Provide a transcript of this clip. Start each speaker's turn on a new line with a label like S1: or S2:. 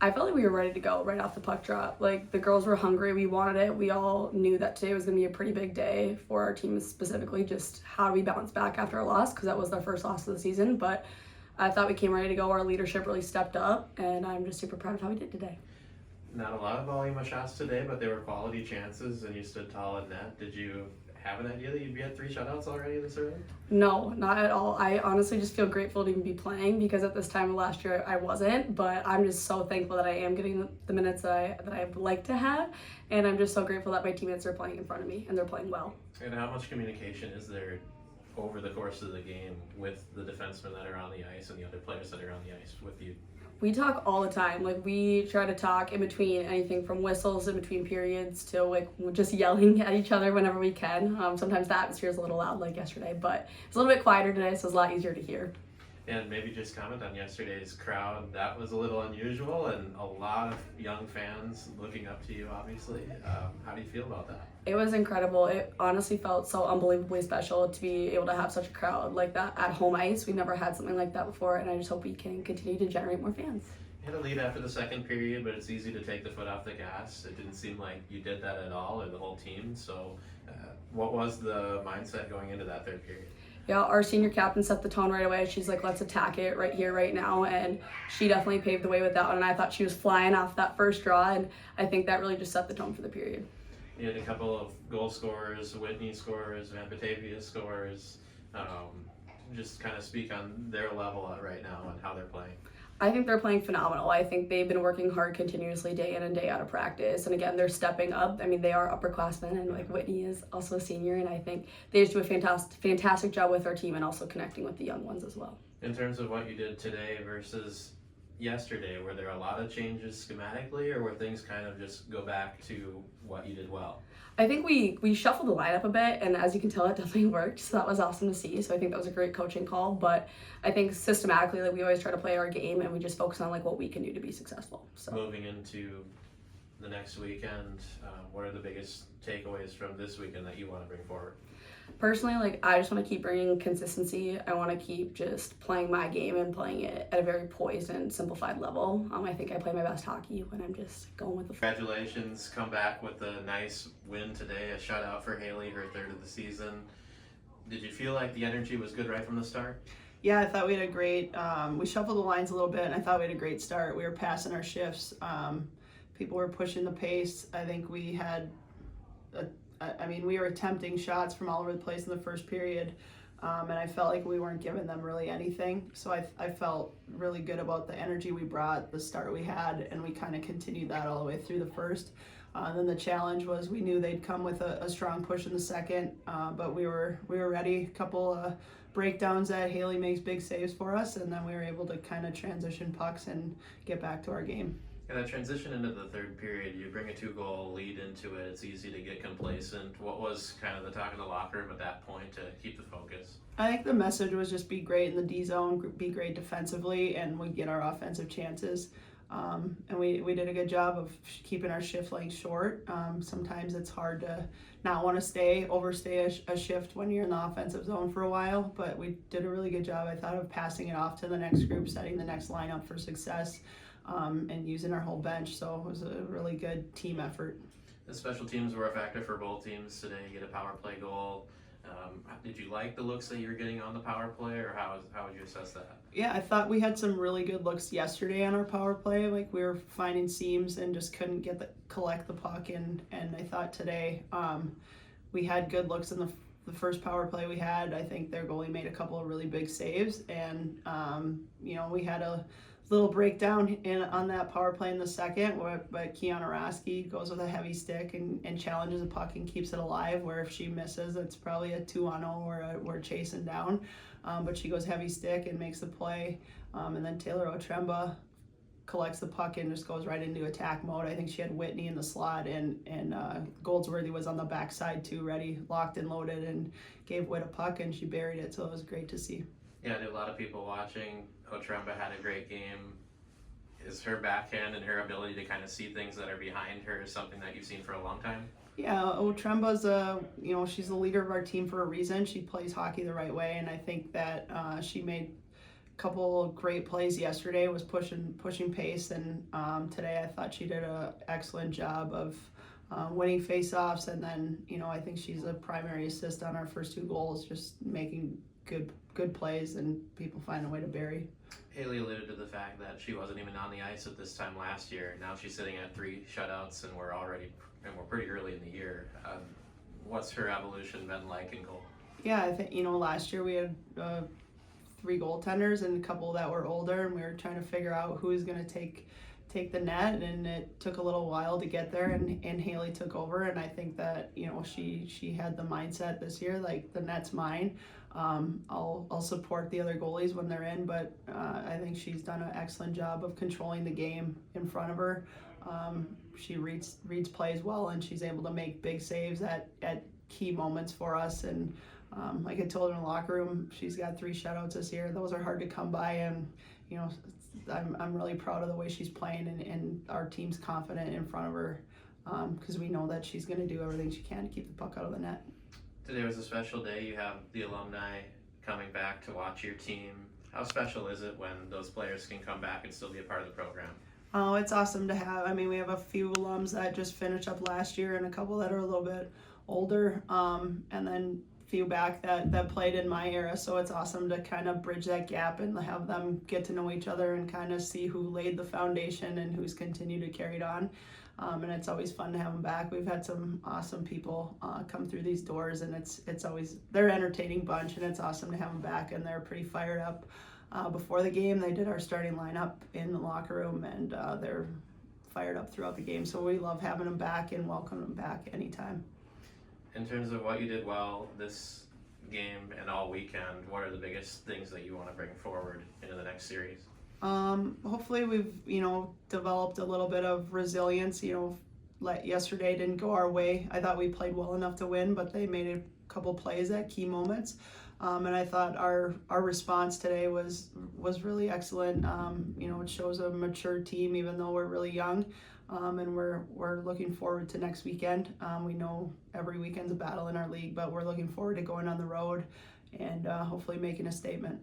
S1: I felt like we were ready to go right off the puck drop. Like, the girls were hungry. We wanted it. We all knew that today was going to be a pretty big day for our team, specifically just how do we bounce back after a loss, because that was our first loss of the season. But I thought we came ready to go. Our leadership really stepped up, and I'm just super proud of how we did today.
S2: Not a lot of volume of shots today, but they were quality chances, and you stood tall at net. Did you have an idea that you'd be at 3 shutouts already this early?
S1: No, not at all. I honestly just feel grateful to even be playing, because at this time of last year I wasn't, but I'm just so thankful that I am getting the minutes that I would like to have, and I'm just so grateful that my teammates are playing in front of me and they're playing well.
S2: And how much communication is there over the course of the game with the defensemen that are on the ice and the other players that are on the ice with you?
S1: We talk all the time. Like, we try to talk in between anything from whistles in between periods to like just yelling at each other whenever we can. Sometimes the atmosphere is a little loud like yesterday, but it's a little bit quieter today, so it's a lot easier to hear.
S2: And maybe just comment on yesterday's crowd. That was a little unusual, and a lot of young fans looking up to you, obviously. How do you feel about that?
S1: It was incredible. It honestly felt so unbelievably special to be able to have such a crowd like that at home ice. We never had something like that before, and I just hope we can continue to generate more fans.
S2: You had a lead after the second period, but it's easy to take the foot off the gas. It didn't seem like you did that at all, or the whole team. So what was the mindset going into that third period?
S1: Yeah, our senior captain set the tone right away. She's like, let's attack it right here, right now. And she definitely paved the way with that one. And I thought she was flying off that first draw. And I think that really just set the tone for the period.
S2: You had a couple of goal scorers, Whitney scores, Van Batavia scores. Just kind of speak on their level right now and how they're playing.
S1: I think they're playing phenomenal. I think they've been working hard continuously day in and day out of practice. And again, they're stepping up. I mean, they are upperclassmen, and like Whitney is also a senior. And I think they just do a fantastic job with our team and also connecting with the young ones as well.
S2: In terms of what you did today versus yesterday, were there a lot of changes schematically, or were things kind of just go back to what you did well?
S1: I think we shuffled the lineup a bit, and as you can tell, it definitely worked. So that was awesome to see. So I think that was a great coaching call. But I think systematically, like, we always try to play our game, and we just focus on like what we can do to be successful. So
S2: moving into the next weekend, what are the biggest takeaways from this weekend that you want to bring forward?
S1: Personally, like, I just want to keep bringing consistency. I want to keep just playing my game and playing it at a very poised and simplified level. I think I play my best hockey when I'm just going with the flow.
S2: Congratulations, come back with a nice win today, a shutout for Hailey, her third of the season. Did you feel like the energy was good right from the start?
S3: Yeah, I thought we had a great, we shuffled the lines a little bit, and I thought we had a great start. We were passing our shifts. People were pushing the pace. I think we had we were attempting shots from all over the place in the first period, and I felt like we weren't giving them really anything. So I felt really good about the energy we brought, the start we had, and we kind of continued that all the way through the first. Then the challenge was we knew they'd come with a strong push in the second, but we were ready. A couple breakdowns that Hailey makes big saves for us, and then we were able to kind of transition pucks and get back to our game.
S2: And that transition into the third period, you bring a 2-goal lead into it. It's easy to get complacent. What was kind of the talk in the locker room at that point to keep the focus?
S3: I think the message was just be great in the D zone, be great defensively, and we get our offensive chances. And we did a good job of keeping our shift length short. Sometimes it's hard to not want to overstay a shift when you're in the offensive zone for a while, but we did a really good job, I thought, of passing it off to the next group, setting the next lineup for success. And using our whole bench, so it was a really good team effort.
S2: The special teams were a factor for both teams today. You get a power play goal. Did you like the looks that you were getting on the power play, or how would you assess that?
S3: Yeah, I thought we had some really good looks yesterday on our power play. Like, we were finding seams and just couldn't collect the puck, and I thought today we had good looks in the first power play we had. I think their goalie made a couple of really big saves, and we had a little breakdown on that power play in the second, but Kiana Raski goes with a heavy stick and challenges a puck and keeps it alive, where if she misses, it's probably a 2-on-0 or we're chasing down. But she goes heavy stick and makes the play. And then Taylor Otremba collects the puck and just goes right into attack mode. I think she had Whitney in the slot, and Goldsworthy was on the backside too, ready, locked and loaded, and gave Whit a puck, and she buried it, so it was great to see.
S2: Yeah, there are a lot of people watching. Otremba had a great game. Is her backhand and her ability to kind of see things that are behind her something that you've seen for a long time?
S3: Yeah, Otremba's she's the leader of our team for a reason. She plays hockey the right way, and I think that she made couple great plays yesterday, was pushing pace, and today I thought she did an excellent job of winning faceoffs, and then I think she's a primary assist on our first 2 goals, just making good plays and people find a way to bury.
S2: Hailey alluded to the fact that she wasn't even on the ice at this time last year. Now she's sitting at 3 shutouts, and we're pretty early in the year. What's her evolution been like in goal?
S3: Yeah, I think last year we had 3 goaltenders and a couple that were older, and we were trying to figure out who was going to take the net, and it took a little while to get there, and Hailey took over, and I think that she had the mindset this year, like, the net's mine. I'll support the other goalies when they're in, but I think she's done an excellent job of controlling the game in front of her. She reads plays well, and she's able to make big saves at key moments for us, and like I told her in the locker room, she's got 3 shutouts this year. Those are hard to come by, and I'm really proud of the way she's playing, and our team's confident in front of her, because we know that she's going to do everything she can to keep the puck out of the net.
S2: Today was a special day. You have the alumni coming back to watch your team. How special is it when those players can come back and still be a part of the program?
S3: Oh, it's awesome to have. I mean, we have a few alums that just finished up last year, and a couple that are a little bit older, and then few back that played in my era, so it's awesome to kind of bridge that gap and have them get to know each other and kind of see who laid the foundation and who's continued to carry it on. And it's always fun to have them back. We've had some awesome people come through these doors, and it's always, they're an entertaining bunch, and it's awesome to have them back, and they're pretty fired up. Before the game, they did our starting lineup in the locker room, and they're fired up throughout the game, so we love having them back and welcome them back anytime.
S2: In terms of what you did well this game and all weekend, what are the biggest things that you want to bring forward into the next series?
S3: Hopefully we've, developed a little bit of resilience. Yesterday didn't go our way. I thought we played well enough to win, but they made a couple plays at key moments. And I thought our response today was really excellent. It shows a mature team, even though we're really young. And we're looking forward to next weekend. We know every weekend's a battle in our league, but we're looking forward to going on the road and hopefully making a statement.